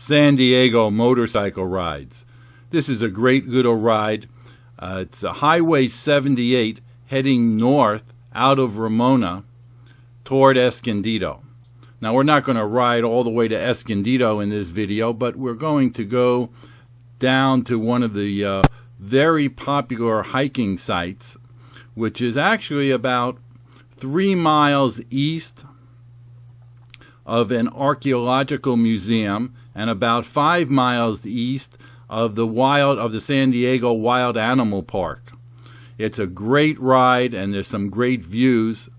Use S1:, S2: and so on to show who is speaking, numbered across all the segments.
S1: San Diego motorcycle rides. This is a great little ride. It's a Highway 78 heading north out of Ramona toward Escondido. Now, we're not going to ride all the way to Escondido in this video, but we're going to go down to one of the very popular hiking sites, which is actually about 3 miles east of an archaeological museum and about 5 miles east of the San Diego Wild Animal Park. It's a great ride, and there's some great views,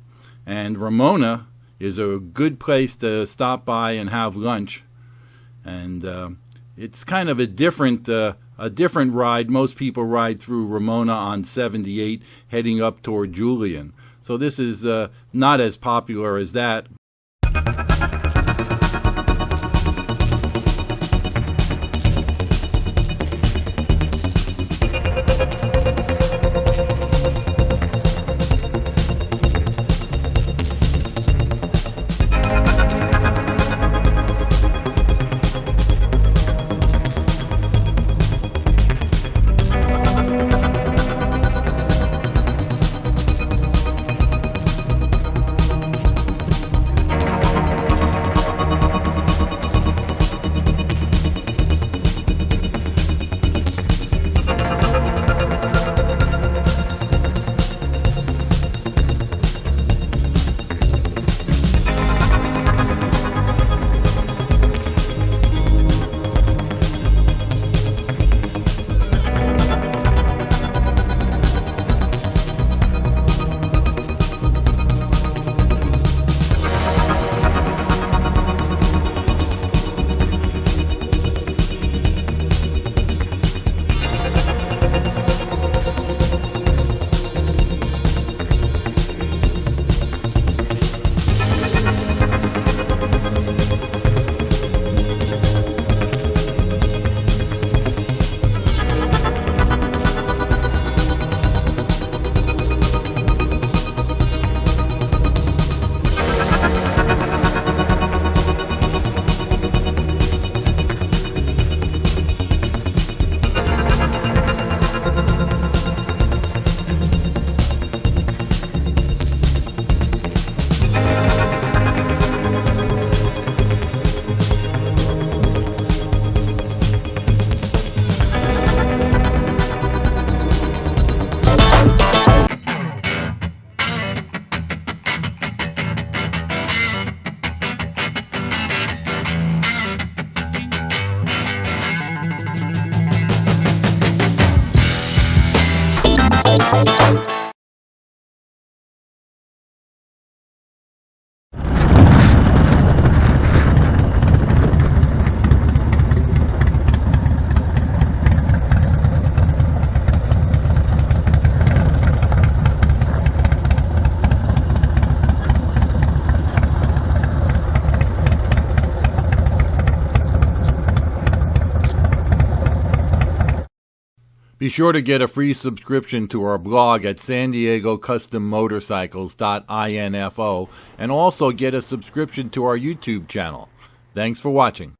S1: and Ramona is a good place to stop by and have lunch. And it's kind of a different ride. Most people ride through Ramona on 78 heading up toward Julian. So this is not as popular as that. Be sure to get a free subscription to our blog at sandiegocustommotorcycles.info and also get a subscription to our YouTube channel. Thanks for watching.